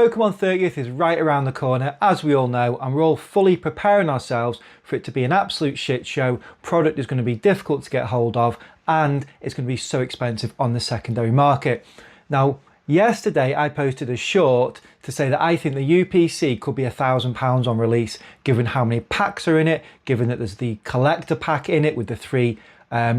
Pokemon 30th is right around the corner, as we all know, and we're all fully preparing ourselves for it to be an absolute shit show. Product is going to be difficult to get hold of, and it's going to be so expensive on the secondary market. Now, yesterday I posted a short to say that I think the UPC could be £1,000 on release, given how many packs are in it, given that there's the collector pack in it with the 3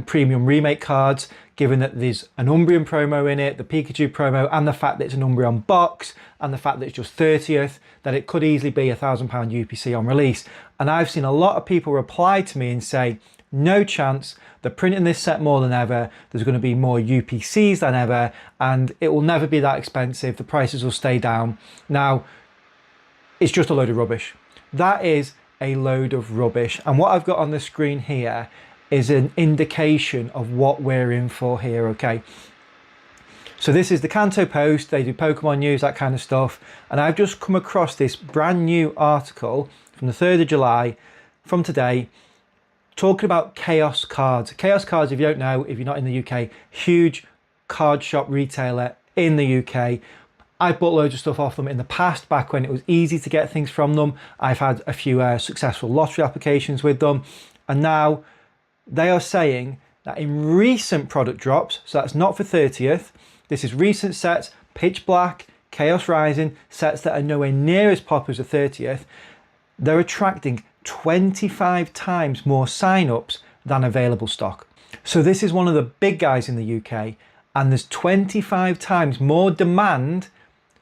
premium remake cards, given that there's an Umbreon promo in it, the Pikachu promo, and the fact that it's an Umbreon box, and the fact that it's just 30th, that it could easily be £1,000 UPC on release. And I've seen a lot of people reply to me and say, no chance, they're printing this set more than ever, there's going to be more UPCs than ever, and it will never be that expensive, the prices will stay down. Now, it's just a load of rubbish. That is a load of rubbish. And what I've got on the screen here is an indication of what we're in for here, okay? So this is the Kanto Post, they do Pokemon news, that kind of stuff, and I've just come across this brand new article from the 3rd of July, from today, talking about Chaos Cards. Chaos Cards, if you don't know, if you're not in the UK, huge card shop retailer in the UK. I've bought loads of stuff off them in the past, back when it was easy to get things from them. I've had a few successful lottery applications with them, and now they are saying that in recent product drops, so that's not for 30th, this is recent sets, Pitch Black, Chaos Rising, sets that are nowhere near as popular as the 30th, they're attracting 25 times more sign-ups than available stock. So this is one of the big guys in the UK, and there's 25 times more demand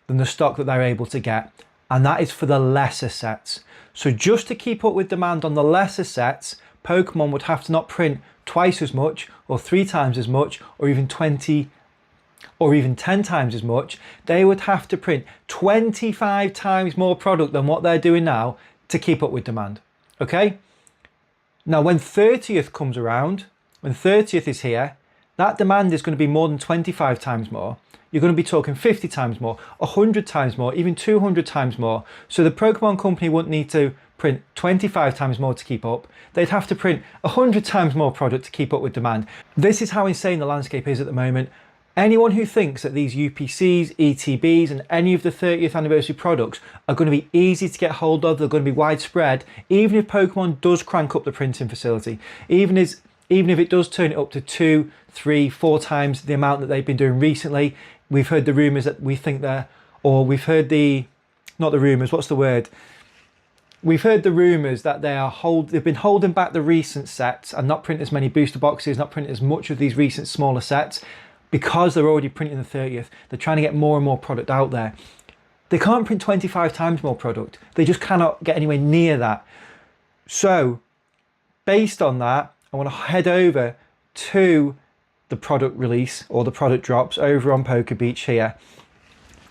than the stock that they're able to get, and that is for the lesser sets. So just to keep up with demand on the lesser sets, Pokemon would have to not print twice as much, or 3 times as much, or even 20 or even 10 times as much. They would have to print 25 times more product than what they're doing now to keep up with demand. Okay? Now when 30th comes around, when 30th is here, that demand is going to be more than 25 times more. You're going to be talking 50 times more, 100 times more, even 200 times more. So the Pokemon company wouldn't need to print 25 times more to keep up. They'd have to print 100 times more product to keep up with demand. This is how insane the landscape is at the moment. Anyone who thinks that these UPCs, ETBs, and any of the 30th anniversary products are going to be easy to get hold of, they're going to be widespread, even if Pokemon does crank up the printing facility, even if it does turn it up to 2, 3, 4 times the amount that they've been doing recently. We've heard the rumours that we think they're, or we've heard the, not the rumours, what's the word? We've heard the rumours that they've been holding back the recent sets and not printing as many booster boxes, not printing as much of these recent smaller sets, because they're already printing the 30th. They're trying to get more and more product out there. They can't print 25 times more product. They just cannot get anywhere near that. So based on that, I want to head over to the product release or the product drops over on Poker Beach here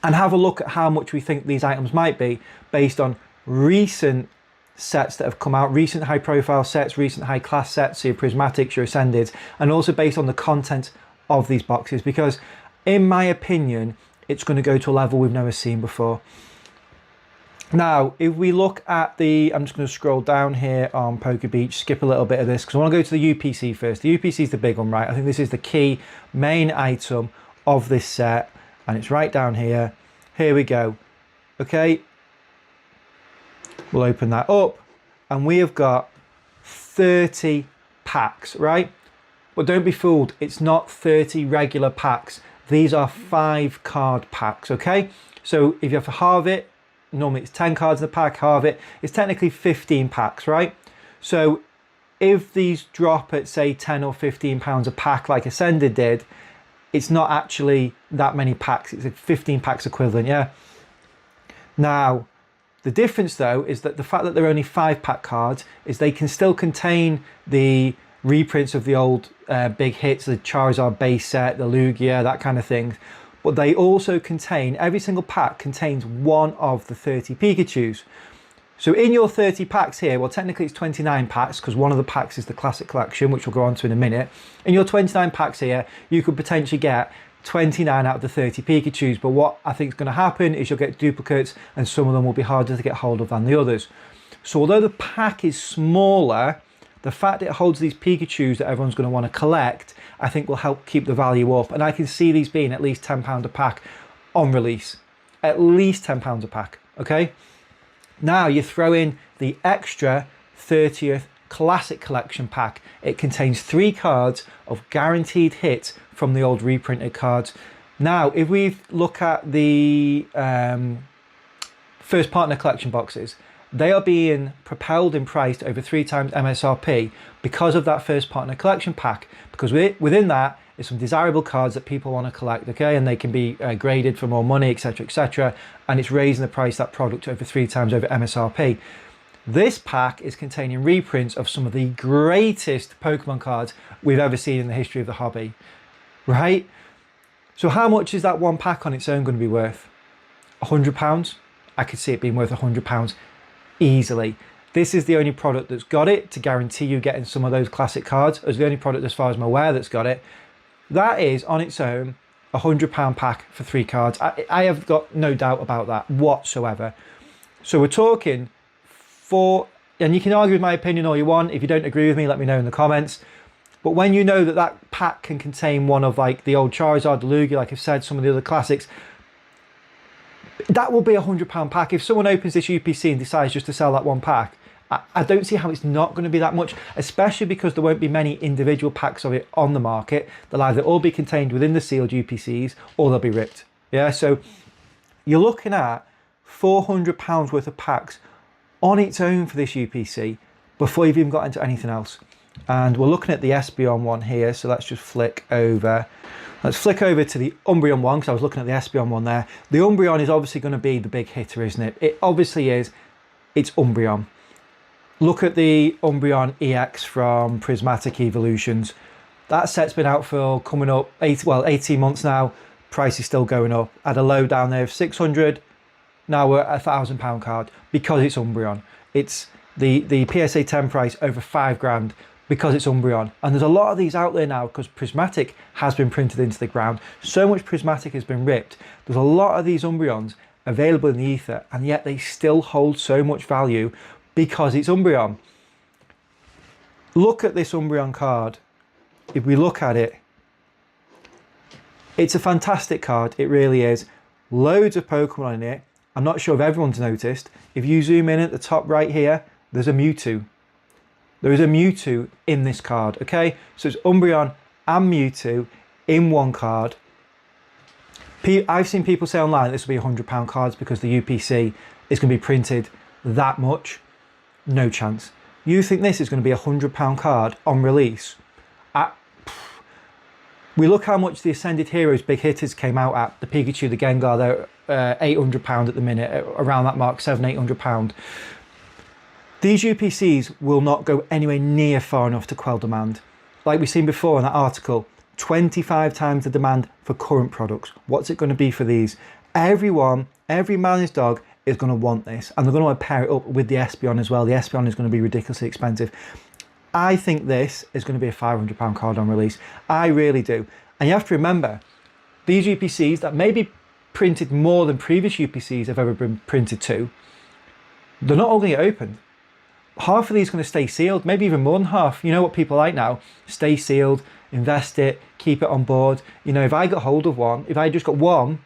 and have a look at how much we think these items might be based on recent sets that have come out, recent high profile sets, recent high class sets, so your prismatics, your ascendeds, and also based on the content of these boxes, because in my opinion it's going to go to a level we've never seen before. Now if we look at the, I'm just going to scroll down here on Poker Beach, skip a little bit of this because I want to go to the UPC first. The UPC is the big one, right? I think this is the key main item of this set, and it's right down here. Here we go. Okay, we'll open that up and we have got 30 packs, right? But don't be fooled, it's not 30 regular packs. These are 5 card packs, okay? So if you have to halve it, normally it's 10 cards in the pack, halve it, it's technically 15 packs, right? So if these drop at say 10 or 15 pounds a pack like Ascended did, it's not actually that many packs, it's a 15 packs equivalent, yeah? Now, the difference though is that the fact that they're only 5 pack cards is they can still contain the reprints of the old big hits, the Charizard base set, the Lugia, that kind of thing. But they also contain, every single pack contains one of the 30 Pikachus. So in your 30 packs here, well technically it's 29 packs because one of the packs is the Classic Collection, which we'll go on to in a minute. In your 29 packs here, you could potentially get 29 out of the 30 Pikachus, but what I think is going to happen is you'll get duplicates and some of them will be harder to get hold of than the others. So although the pack is smaller, the fact it holds these Pikachus that everyone's going to want to collect, I think will help keep the value up. And I can see these being at least £10 a pack on release. at least £10 a pack, okay? Now you throw in the extra 30th Classic Collection pack. It contains 3 cards of guaranteed hits from the old reprinted cards. Now, if we look at the first partner collection boxes, they are being propelled in price to over 3 times MSRP because of that first partner collection pack, because within that is some desirable cards that people want to collect, okay, and they can be graded for more money, etc, etc, and it's raising the price of that product over 3 times over MSRP. This pack is containing reprints of some of the greatest Pokemon cards we've ever seen in the history of the hobby, right? So how much is that one pack on its own going to be worth? £100? I could see it being worth £100 easily. This is the only product that's got it to guarantee you getting some of those classic cards. It's the only product, as far as I'm aware, that's got it. That is on its own £100 pack for 3 cards. I have got no doubt about that whatsoever. So we're talking and you can argue with my opinion all you want. If you don't agree with me, let me know in the comments. But when you know that that pack can contain one of like the old Charizard, the Lugia, like I've said, some of the other classics, that will be £100 pack. If someone opens this UPC and decides just to sell that one pack, I don't see how it's not going to be that much, especially because there won't be many individual packs of it on the market. They'll either all be contained within the sealed UPCs or they'll be ripped. Yeah, so you're looking at £400 worth of packs on its own for this UPC before you've even got into anything else. And we're looking at the Espeon one here, so let's just flick over. Let's flick over to the Umbreon one, because I was looking at the Espeon one there. The Umbreon is obviously going to be the big hitter, isn't it? It obviously is. It's Umbreon. Look at the Umbreon EX from Prismatic Evolutions. That set's been out for coming up 18 months now. Price is still going up. At a low down there of 600. Now we're at £1,000 card because it's Umbreon. It's the PSA 10 price over £5,000 because it's Umbreon. And there's a lot of these out there now because Prismatic has been printed into the ground. So much Prismatic has been ripped. There's a lot of these Umbreons available in the ether, and yet they still hold so much value because it's Umbreon. Look at this Umbreon card. If we look at it, it's a fantastic card. It really is. Loads of Pokemon in it. I'm not sure if everyone's noticed. If you zoom in at the top right here, there's a Mewtwo. There is a Mewtwo in this card, okay? So it's Umbreon and Mewtwo in one card. I've seen people say online this will be £100 cards because the UPC is going to be printed that much. No chance. You think this is going to be a £100 card on release? We look how much the Ascended Heroes big hitters came out at. The Pikachu, the Gengar, they're £800 at the minute, around that mark, £700–800. These UPCs will not go anywhere near far enough to quell demand. Like we've seen before in that article, 25 times the demand for current products. What's it going to be for these? Everyone, every man and his dog is going to want this, and they're going to pair it up with the Espeon as well. The Espeon is going to be ridiculously expensive. I think this is going to be a £500 card on release. I really do. And you have to remember, these UPCs that may be printed more than previous UPCs have ever been printed to, they're not all going to get opened. Half of these are going to stay sealed, maybe even more than half. You know what people like now? Stay sealed, invest it, keep it on board. You know, if I got hold of one, if I just got one,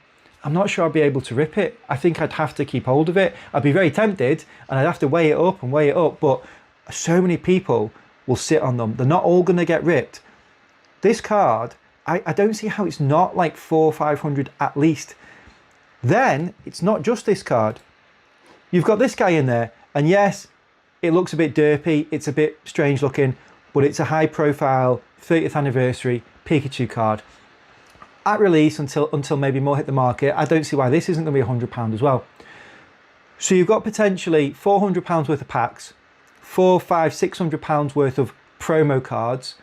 I'm not sure I'd be able to rip it. I think I'd have to keep hold of it. I'd be very tempted and I'd have to weigh it up and weigh it up, but so many people will sit on them. They're not all going to get ripped. This card, I don't see how it's not like 400 or 500 at least. Then it's not just this card. You've got this guy in there, and yes, it looks a bit derpy, it's a bit strange looking, but it's a high profile 30th anniversary Pikachu card. At release, until maybe more hit the market, I don't see why this isn't going to be £100 as well. So you've got potentially £400 worth of packs, £400, £500, £600 worth of promo cards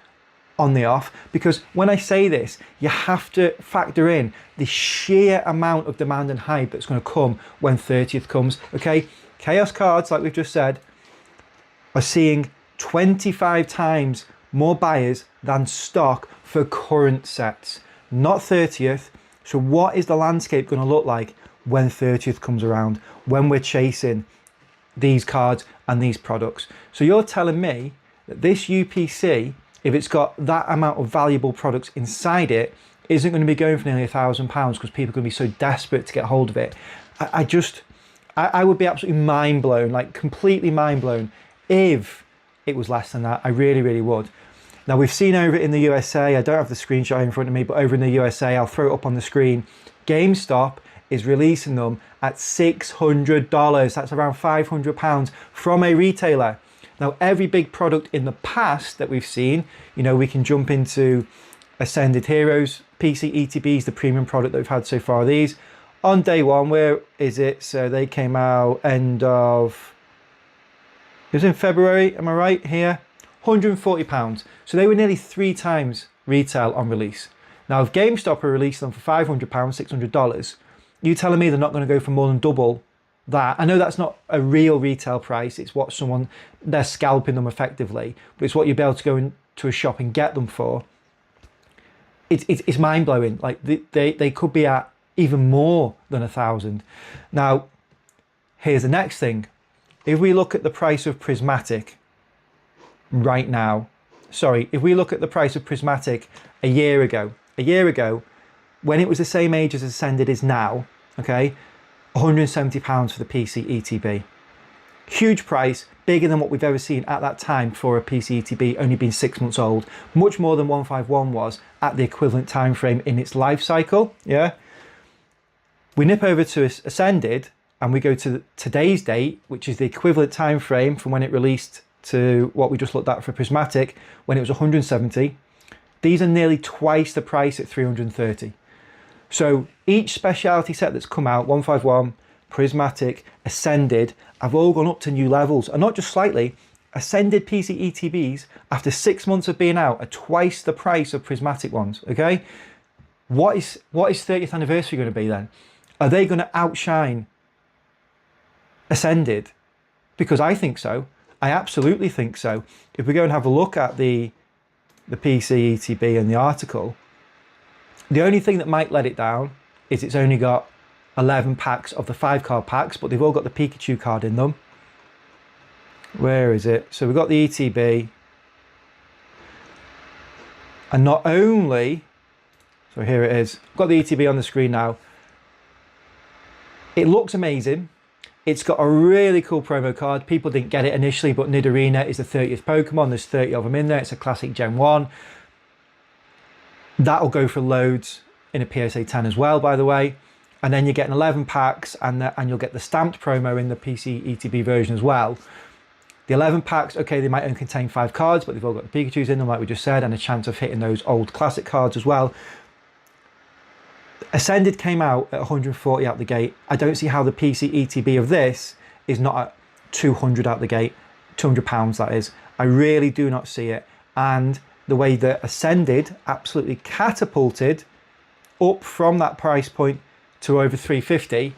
on the off, because when I say this, you have to factor in the sheer amount of demand and hype that's going to come when 30th comes. Okay, Chaos cards, like we've just said, are seeing 25 times more buyers than stock for current sets, not 30th. So what is the landscape going to look like when 30th comes around, when we're chasing these cards and these products? So you're telling me that this UPC, if it's got that amount of valuable products inside it, isn't going to be going for nearly £1,000 because people are going to be so desperate to get hold of it. I would be absolutely mind blown, like completely mind blown, if it was less than that. I really, really would. Now we've seen over in the USA, I don't have the screenshot in front of me, but over in the USA, I'll throw it up on the screen. GameStop is releasing them at $600. That's around £500 from a retailer. Now, every big product in the past that we've seen, you know, we can jump into Ascended Heroes, PC ETBs, the premium product that we've had so far. These on day one, where is it? So they came out it was in February, am I right here? £140. So they were nearly 3 times retail on release. Now, if GameStop are releasing them for £500, $600, you telling me they're not going to go for more than double that? I know that's not a real retail price. It's what they're scalping them effectively, but it's what you'll be able to go into a shop and get them for. It's mind blowing. Like they could be at even more than 1,000. Now, here's the next thing. If we look at the price of Prismatic right now, if we look at the price of Prismatic a year ago, when it was the same age as Ascended is now, okay, £170 for the PC ETB. Huge price, bigger than what we've ever seen at that time for a PC ETB only being 6 months old, much more than 151 was at the equivalent time frame in its life cycle. Yeah. We nip over to Ascended and we go to today's date, which is the equivalent time frame from when it released to what we just looked at for Prismatic, when it was 170. These are nearly twice the price at 330. So each specialty set that's come out, 151, Prismatic, Ascended, have all gone up to new levels, and not just slightly. Ascended PC ETBs, after 6 months of being out, are twice the price of Prismatic ones. Okay, what is 30th anniversary going to be then? Are they going to outshine Ascended? Because I think so. I absolutely think so. If we go and have a look at the PC ETB and the article, the only thing that might let it down is it's only got 11 packs of the 5-card packs, but they've all got the Pikachu card in them. Where is it? So we've got the ETB. And not only, so here it is. I've got the ETB on the screen now. It looks amazing. It's got a really cool promo card. People didn't get it initially, but Nidorina is the 30th Pokemon. There's 30 of them in there. It's a classic Gen 1. That'll go for loads in a PSA 10 as well, by the way. And then you're getting 11 packs and you'll get the stamped promo in the PC ETB version as well. The 11 packs, okay, they might only contain 5 cards, but they've all got the Pikachus in them, like we just said, and a chance of hitting those old classic cards as well. Ascended came out at 140 out the gate. I don't see how the PC ETB of this is not at 200 out the gate, £200 that is. I really do not see it. And the way that Ascended absolutely catapulted up from that price point to over 350,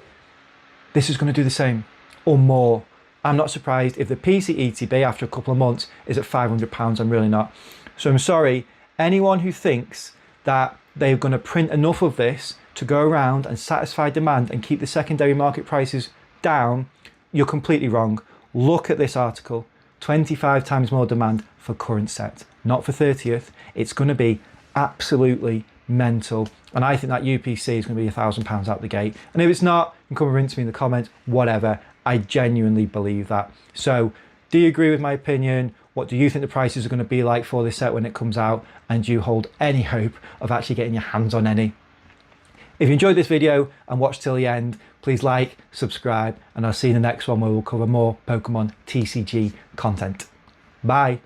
this is going to do the same or more. I'm not surprised if the PC ETB after a couple of months is at £500. I'm really not. So I'm sorry, anyone who thinks that they're going to print enough of this to go around and satisfy demand and keep the secondary market prices down, you're completely wrong. Look at this article. 25 times more demand for current set, not for 30th. It's going to be absolutely mental. And I think that UPC is going to be £1,000 out the gate. And if it's not, you can come and rinse me in the comments, whatever. I genuinely believe that. So do you agree with my opinion? What do you think the prices are going to be like for this set when it comes out? And do you hold any hope of actually getting your hands on any? If you enjoyed this video and watched till the end, please like, subscribe, and I'll see you in the next one where we'll cover more Pokemon TCG content. Bye.